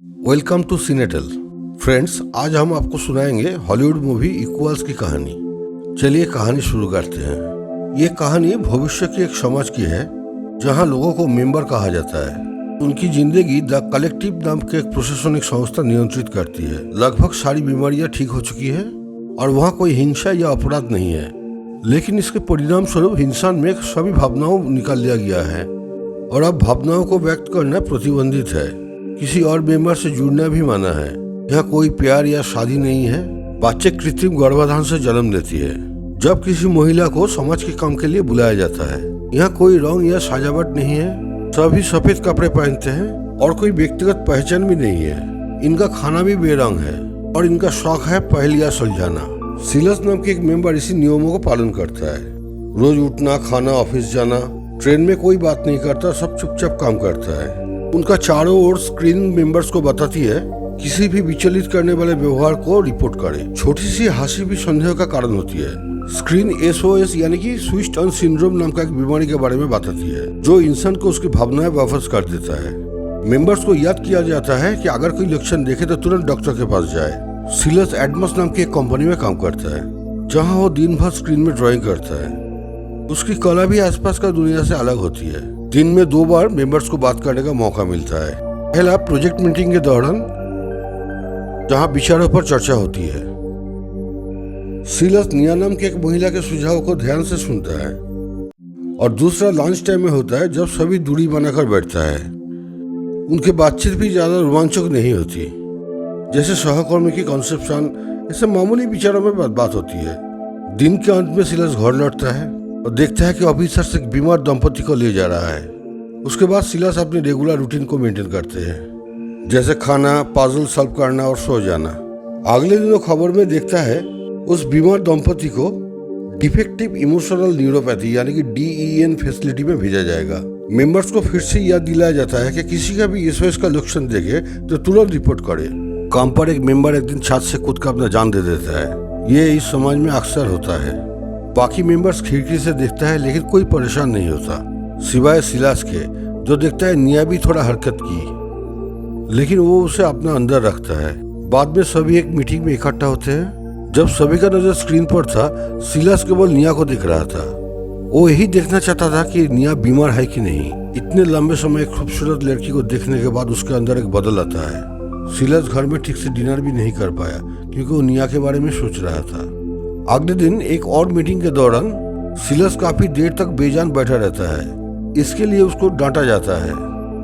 Welcome to सिनेटल। Friends, आज हम आपको सुनाएंगे हॉलीवुड मूवी इक्वल्स की कहानी। चलिए कहानी शुरू करते हैं। ये कहानी भविष्य की एक समाज की है जहां लोगों को मेंबर कहा जाता है। उनकी जिंदगी द कलेक्टिव नाम के एक प्रशासनिक संस्था नियंत्रित करती है। लगभग सारी बीमारियां ठीक हो चुकी है और वहाँ कोई हिंसा या अपराध नहीं है, लेकिन इसके परिणाम स्वरूप इंसान में सभी भावनाओं निकाल लिया गया है और अब भावनाओं को व्यक्त करना प्रतिबंधित है। किसी और मेंबर से जुड़ना भी मना है। यहाँ कोई प्यार या शादी नहीं है। बच्चे कृत्रिम गर्भाधान से जन्म लेती है। जब किसी महिला को समाज के काम के लिए बुलाया जाता है, यहाँ कोई रंग या सजावट नहीं है। सभी सफेद कपड़े पहनते हैं और कोई व्यक्तिगत पहचान भी नहीं है। इनका खाना भी बेरंग है और इनका शौक है पहेलियां सुलझाना। सिलस नाम के एक मेंबर इसी नियमों को पालन करता है। रोज उठना, खाना, ऑफिस जाना, ट्रेन में कोई बात नहीं करता, सब चुपचाप काम करता है। उनका चारों ओर स्क्रीन मेंबर्स को बताती है किसी भी विचलित करने वाले व्यवहार को रिपोर्ट करे। छोटी सी हंसी भी संदेह का कारण होती है। स्क्रीन SOS यानी कि स्विच्ड ऑन सिंड्रोम नाम का एक बीमारी के बारे में बताती है जो इंसान को उसकी भावनाएं वापस कर देता है। मेंबर्स को याद किया जाता है कि अगर कोई लक्षण देखे तो तुरंत डॉक्टर के पास जाए। सिलस एडमस नाम की एक कंपनी में काम करता है जहाँ वो दिन भर स्क्रीन में ड्राइंग करता है। उसकी कला भी आसपास का दुनिया से अलग होती है। दिन में 2 बार मेंबर्स को बात करने का मौका मिलता है। पहला प्रोजेक्ट मीटिंग के दौरान जहां विचारों पर चर्चा होती है। सिलस निया नाम की एक महिला के सुझाव को ध्यान से सुनता है और दूसरा लंच टाइम में होता है जब सभी दूरी बनाकर बैठता है। उनकी बातचीत भी ज्यादा रोमांचक नहीं होती, जैसे सहकर्मी की कंसेप्शन, ऐसे मामूली विचारों में बात होती है। दिन के अंत में सिलस घर लौटता है और देखता है कि ऑफिसर से बीमार दंपति को ले जा रहा है। उसके बाद सिलस अपने रेगुलर रूटीन को मेंटेन करते हैं, जैसे खाना, पजल सॉल्व करना और सो जाना। अगले दिनों खबर में देखता है उस बीमार दंपति को डिफेक्टिव इमोशनल न्यूरोपैथी यानी कि DEN फैसिलिटी में भेजा जाएगा। मेंबर्स को फिर से याद दिलाया जाता है कि किसी का भी SOS का लक्षण देखे तो तुरंत रिपोर्ट करे। काम पर एक मेंबर एक दिन छत से कूद कर अपना जान दे देता है। ये इस समाज में अक्सर होता है। बाकी मेंबर्स खिड़की से देखता है लेकिन कोई परेशान नहीं होता, सिवाय सिलस के, जो देखता है निया भी थोड़ा हरकत की, लेकिन वो उसे अपना अंदर रखता है। बाद में सभी एक मीटिंग में इकट्ठा होते हैं। जब सभी का नजर स्क्रीन पर था, सिलस केवल निया को दिख रहा था। वो यही देखना चाहता था कि निया बीमार है कि नहीं। इतने लंबे समय एक खूबसूरत लड़की को देखने के बाद उसके अंदर एक बदल आता है। सिलस घर में ठीक से डिनर भी नहीं कर पाया क्योंकि वो निया के बारे में सोच रहा था। अगले दिन एक और मीटिंग के दौरान सिलस काफी देर तक बेजान बैठा रहता है। इसके लिए उसको डांटा जाता है।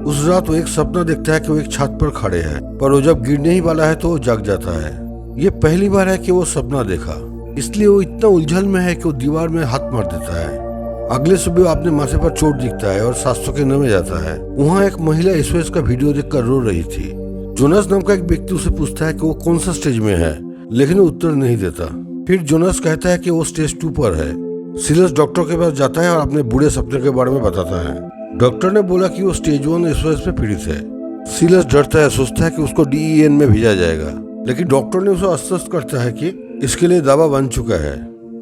उस रात वो एक सपना देखता है कि वो एक छत पर खड़े हैं, पर वो जब गिरने ही वाला है तो वो जग जाता है। ये पहली बार है कि वो सपना देखा, इसलिए वो इतना उलझन में है कि वो दीवार में हाथ मार देता है। अगले सुबह वो अपने माथे पर चोट दिखता है और 700 के में जाता है। वहाँ एक महिला SOS का वीडियो देखकर रो रही थी। जोनास नाम का एक व्यक्ति उसे पूछता है कि वो कौन सा स्टेज में है, लेकिन वो उत्तर नहीं देता। फिर जोनास कहता है कि वो स्टेज 2 पर है। सिलस डॉक्टर के पास जाता है और अपने बुरे सपने के बारे में बताता है। डॉक्टर ने बोला कि वो स्टेज 1 SOS में पीड़ित है। सिलस डरता है, सोचता है कि उसको DEN में भेजा जाएगा, लेकिन डॉक्टर ने उसे आश्वस्त करता है कि इसके लिए दवा बन चुका है।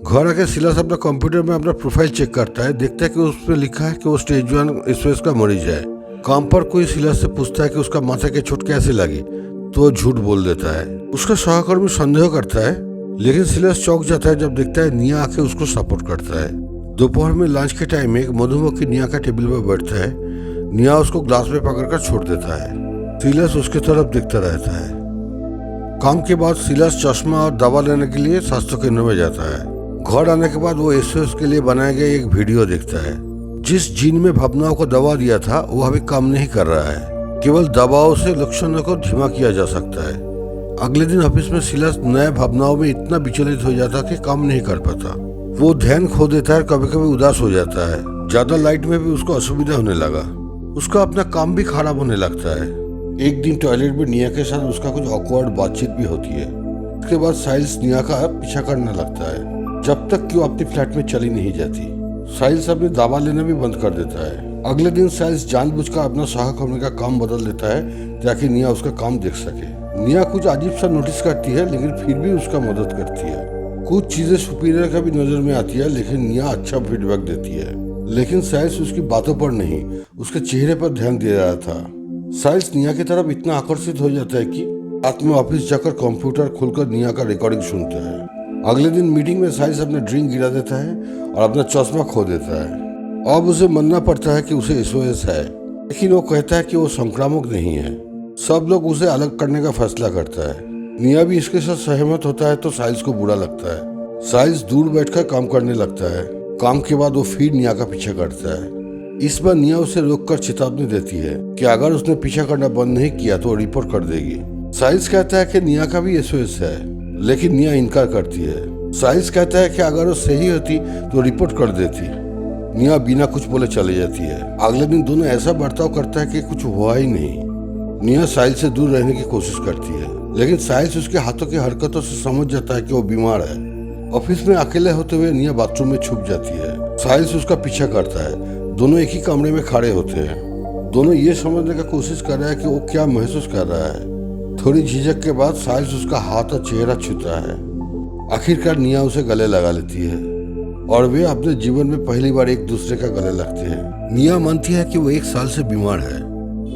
घर आके सिलस अपना कंप्यूटर में अपना प्रोफाइल चेक करता है, देखता है कि उसमें लिखा है कि वो स्टेज 1 SOS का मरीज है। काम पर कोई सिलस से पूछता है कि उसका माथे की चोट कैसे लगी, तो वो झूठ बोल देता है। उसका सहकर्मी संदेह करता है, लेकिन सिलस चौंक जाता है जब देखता है निया आके उसको सपोर्ट करता है। दोपहर में लंच के टाइम में एक मधुमक्खी निया का टेबल पर बैठता है। निया उसको ग्लास में पकड़कर छोड़ देता है। सिलस उसकी तरफ देखता रहता है। काम के बाद सिलस चश्मा और दवा लेने के लिए स्वास्थ्य केंद्र में जाता है। घर आने के बाद वो SOS के लिए बनाए गए एक वीडियो देखता है। जिस जीन में भावनाओं को दवा दिया था वो अभी काम नहीं कर रहा है। केवल दवाओं से लक्षणों को धीमा किया जा सकता है। अगले दिन ऑफिस में सिलस नए भावनाओं में इतना विचलित हो जाता कि काम नहीं कर पाता। वो ध्यान खो देता है, कभी कभी उदास हो जाता है। ज्यादा लाइट में भी उसको असुविधा होने लगा। उसका अपना काम भी खराब होने लगता है। एक दिन टॉयलेट में निया के साथ उसका कुछ ऑकवर्ड बातचीत भी होती है। उसके बाद साइल्स निया का पीछा करने लगता है जब तक कि वो अपनी फ्लैट में चली नहीं जाती। साइल्स अपनी दवा लेना भी बंद कर देता है। अगले दिन साइल्स जानबूझकर अपना सहकर्मी का काम बदल देता है ताकि निया उसका काम देख सके। निया कुछ अजीब सा नोटिस करती है, लेकिन फिर भी उसका मदद करती है। कुछ चीजें सुपीरियर का भी नजर में आती है, लेकिन निया अच्छा फीडबैक देती है। लेकिन साइल्स उसकी बातों पर नहीं, उसके चेहरे पर ध्यान दे रहा था। साइल्स निया की तरफ इतना आकर्षित हो जाता है कि रात में ऑफिस जाकर कंप्यूटर खोलकर निया का रिकॉर्डिंग सुनता है। अगले दिन मीटिंग में साइल्स अपना ड्रिंक गिरा देता है और अपना चश्मा खो देता है। अब उसे मानना पड़ता है कि उसे SOS है, लेकिन वो कहता है कि वो संक्रामक नहीं है। सब लोग उसे अलग करने का फैसला करता है। निया भी इसके साथ सहमत होता है तो साइल्स को बुरा लगता है। साइल्स दूर बैठकर काम करने लगता है। काम के बाद वो फिर निया का पीछा करता है। इस बार निया उसे रोककर चेतावनी देती है कि अगर उसने पीछा करना बंद नहीं किया तो रिपोर्ट कर देगी। साइल्स कहता है कि निया का भी SOS है, लेकिन निया इनकार करती है। साइल्स कहता है कि अगर वो सही होती तो रिपोर्ट कर देती। निया बिना कुछ बोले चली जाती है। अगले दिन दोनों ऐसा बर्ताव करता है कि कुछ हुआ ही नहीं। निया साइल्स से दूर रहने की कोशिश करती है, लेकिन साइल्स उसके हाथों की हरकतों से समझ जाता है कि वो बीमार है। ऑफिस में अकेले होते हुए निया बाथरूम में छुप जाती है। साइल्स उसका पीछा करता है। दोनों एक ही कमरे में खड़े होते हैं। दोनों ये समझने का कोशिश कर रहे हैं कि वो क्या महसूस कर रहा है। थोड़ी झिझक के बाद साइल्स उसका हाथ और चेहरा छूता है। आखिरकार निया उसे गले लगा लेती है और वे अपने जीवन में पहली बार एक दूसरे का गले लगते हैं। निया मानती है कि वो 1 साल से बीमार है।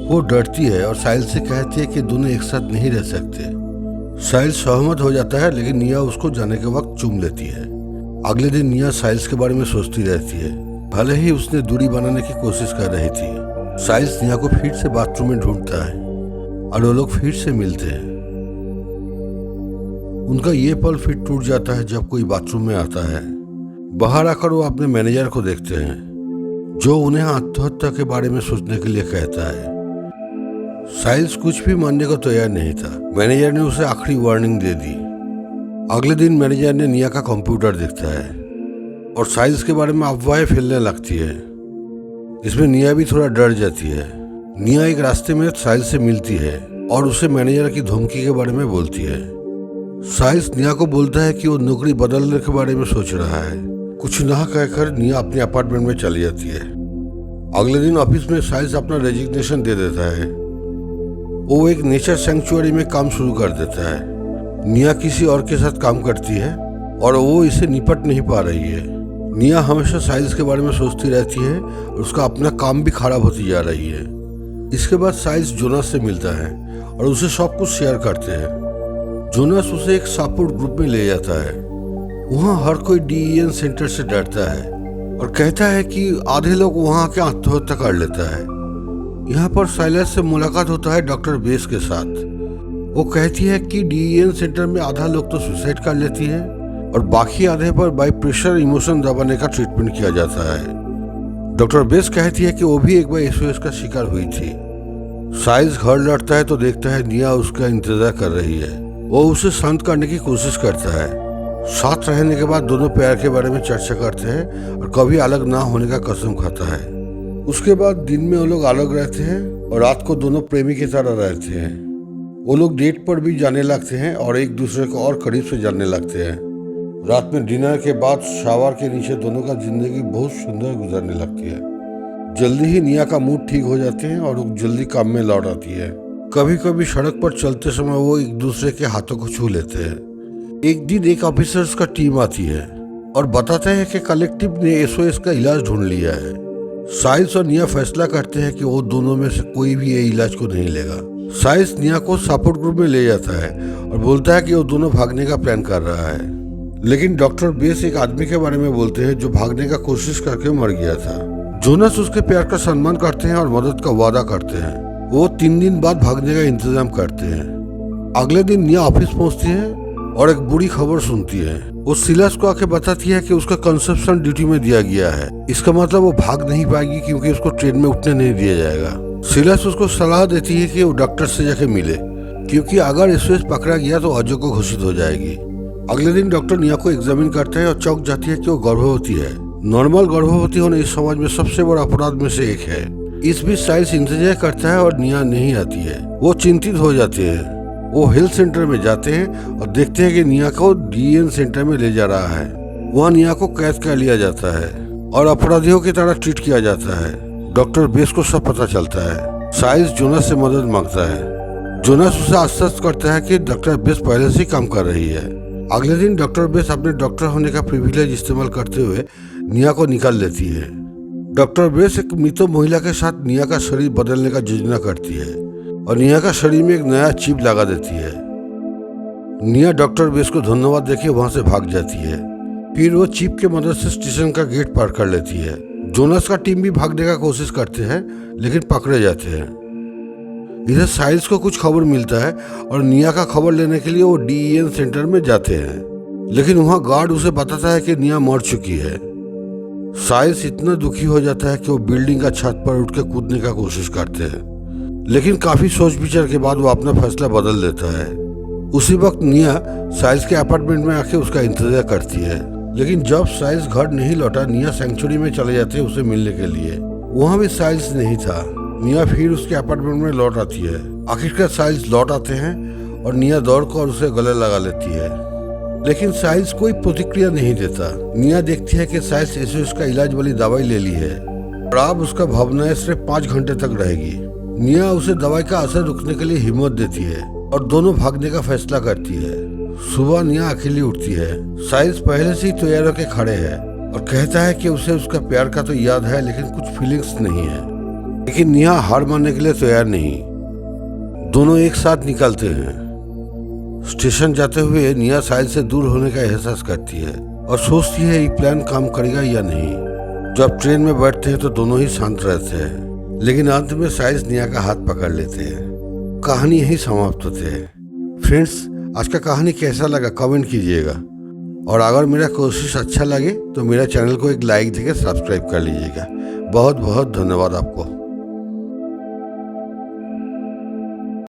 वो डरती है और साइल्स से कहती है कि दोनों एक साथ नहीं रह सकते। साइल्स सहमत हो जाता है, लेकिन निया उसको जाने के वक्त चूम लेती है। अगले दिन निया साइल्स के बारे में सोचती रहती है। भले ही उसने दूरी बनाने की कोशिश कर रही थी। साइल्स निया को फिर से बाथरूम में ढूंढता है और वो लोग फिर से मिलते हैं। उनका ये पल फिर टूट जाता है जब कोई बाथरूम में आता है। बाहर आकर वो अपने मैनेजर को देखते हैं, जो उन्हें आत्महत्या के बारे में सोचने के लिए कहता है। साइल्स कुछ भी मानने को तैयार नहीं था। मैनेजर ने उसे आखिरी वार्निंग दे दी। अगले दिन मैनेजर ने निया का कंप्यूटर देखता है और साइल्स के बारे में अफवाहें फैलने लगती है। इसमें निया भी थोड़ा डर जाती है। निया एक रास्ते में साइल्स से मिलती है और उसे मैनेजर की धमकी के बारे में बोलती है। साइल्स निया को बोलता है कि वो नौकरी बदलने के बारे में सोच रहा है। कुछ ना कहकर निया अपने अपार्टमेंट में चली जाती है। अगले दिन ऑफिस में साइल्स अपना रेजिग्नेशन दे देता है। वो एक नेचर सेंचुरी में काम शुरू कर देता है। निया किसी और के साथ काम करती है और वो इसे निपट नहीं पा रही है। निया हमेशा साइल्स के बारे में सोचती रहती है और उसका अपना काम भी खराब होती जा रही है। इसके बाद साइल्स जोनास से मिलता है और उसे सब कुछ शेयर करते हैं। जोनास उसे एक सपोर्ट ग्रुप में ले जाता है। वहाँ हर कोई DEN सेंटर से डरता है और कहता है कि आधे लोग वहाँ के आत्महत्या कर लेता है। यहाँ पर साइल्स से मुलाकात होता है डॉक्टर बेस के साथ। वो कहती है कि DEN सेंटर में आधा लोग तो सुसाइड कर लेती है और बाकी आधे पर बाई प्रेशर इमोशन दबाने का ट्रीटमेंट किया जाता है। डॉक्टर बेस कहती है कि वो भी एक बार SOS का शिकार हुई थी। साइल्स घर लौटता है तो देखता है निया उसका इंतजार कर रही है। वो उसे शांत करने की कोशिश करता है। साथ रहने के बाद दोनों प्यार के बारे में चर्चा करते हैं और कभी अलग ना होने का कसम खाता है। उसके बाद दिन में वो लोग अलग रहते हैं और रात को दोनों प्रेमी की तरह रहते हैं। वो लोग डेट पर भी जाने लगते हैं और एक दूसरे को और करीब से जानने लगते हैं। रात में डिनर के बाद शावर के नीचे दोनों का जिंदगी बहुत सुंदर गुजरने लगती है। जल्दी ही निया का मूड ठीक हो जाते हैं और वो जल्दी काम में लौट आती है। कभी कभी सड़क पर चलते समय वो एक दूसरे के हाथों को छू लेते हैं। एक दिन एक ऑफिसर्स का टीम आती है और बताते हैं कि कलेक्टिव ने SOS का इलाज ढूंढ लिया है। साइल्स और निया फैसला करते हैं कि वो दोनों में से कोई भी ये इलाज को नहीं लेगा। साइल्स निया को सपोर्ट ग्रुप में ले जाता है और बोलता है कि वो दोनों भागने का प्लान कर रहा है, लेकिन डॉक्टर बेस एक आदमी के बारे में बोलते हैं जो भागने का कोशिश करके मर गया था। जोनास उसके प्यार का सम्मान करते हैं और मदद का वादा करते हैं। वो 3 दिन बाद भागने का इंतजाम करते हैं। अगले दिन निया ऑफिस पहुंचती है और एक बुरी खबर सुनती है। वो सिलास को आके बताती है कि उसका कंसेप्शन ड्यूटी में दिया गया है। इसका मतलब वो भाग नहीं पाएगी क्योंकि उसको ट्रेन में उठने नहीं दिया जाएगा। सिलास उसको सलाह देती है कि वो डॉक्टर से जाके मिले, क्योंकि अगर SOS पकड़ा गया तो अजय को घोषित हो जाएगी। अगले दिन डॉक्टर निया को एग्जामिन करता है और चौंक जाती है कि वो गर्भवती है। नॉर्मल गर्भवती होना इस समाज में सबसे बड़ा अपराध में से एक है। इस बीच साइल्स इंतजार करता है और निया नहीं आती है। वो चिंतित हो जाते हैं। वो हेल्थ सेंटर में जाते हैं और देखते हैं कि निया को DEN सेंटर में ले जा रहा है। वहाँ निया को कैद कर लिया जाता है और अपराधियों की तरह ट्रीट किया जाता है। डॉक्टर बेस को सब पता चलता है। साइल्स जोनास से मदद मांगता है। जोनास उसे आश्वस्त करता है कि डॉक्टर बेस पहले से काम कर रही है। अगले दिन डॉक्टर बेस अपने डॉक्टर होने का प्रिविलेज इस्तेमाल करते हुए निया को निकाल लेती है। डॉक्टर बेस एक मृत महिला के साथ निया का शरीर बदलने का योजना करती है। और निया का शरीर में एक नया चिप लगा देती है। निया डॉक्टर बेस को धन्यवाद देके वहां से भाग जाती है। फिर वो चिप के मदद से स्टेशन का गेट पार कर लेती है। जोनास का टीम भी भागने का कोशिश करते हैं लेकिन पकड़े जाते हैं। इधर साइल्स को कुछ खबर मिलता है और निया का खबर लेने के लिए वो DEN सेंटर में जाते हैं, लेकिन वहां गार्ड उसे बताता है कि निया मर चुकी है। साइल्स इतना दुखी हो जाता है कि वो बिल्डिंग का छत पर उठ के कूदने का कोशिश करते हैं, लेकिन काफी सोच विचार के बाद वो अपना फैसला बदल देता है। उसी वक्त निया साइल्स के अपार्टमेंट में आके उसका इंतजार करती है, लेकिन जब साइल्स घर नहीं लौटा निया सेंचुरी में चले जाते हैं उसे मिलने के लिए। वहां भी साइल्स नहीं था। निया फिर उसके अपार्टमेंट में लौट आती है। आखिरकार साइल्स लौट आते हैं और निया दौड़कर उसे गले लगा लेती है, लेकिन साइल्स कोई प्रतिक्रिया नहीं देता। निया देखती है कि साइल्स ऐसे उसका इलाज वाली दवाई ले ली है और अब उसका भावनाएं सिर्फ 5 घंटे तक रहेगी। निया उसे दवाई का असर रुकने के लिए हिम्मत देती है और दोनों भागने का फैसला करती है। सुबह निया अकेली उठती है। साइल्स पहले से ही तैयार होकर खड़े हैं और कहता है कि उसे उसका प्यार का तो याद है लेकिन कुछ फीलिंग्स नहीं है। लेकिन निया हार मानने के लिए तैयार नहीं। दोनों एक साथ निकलते हैं। स्टेशन जाते हुए निया साइल्स से दूर होने का एहसास करती है और सोचती है ये प्लान काम करेगा या नहीं। जब ट्रेन में बैठते हैं तो दोनों ही शांत रहते हैं, लेकिन अंत में साइल्स निया का हाथ पकड़ लेते हैं। कहानी यही समाप्त होती है। फ्रेंड्स, आज का कहानी कैसा लगा कमेंट कीजिएगा, और अगर मेरा कोशिश अच्छा लगे तो मेरा चैनल को एक लाइक देकर सब्सक्राइब कर लीजिएगा। बहुत बहुत धन्यवाद आपको।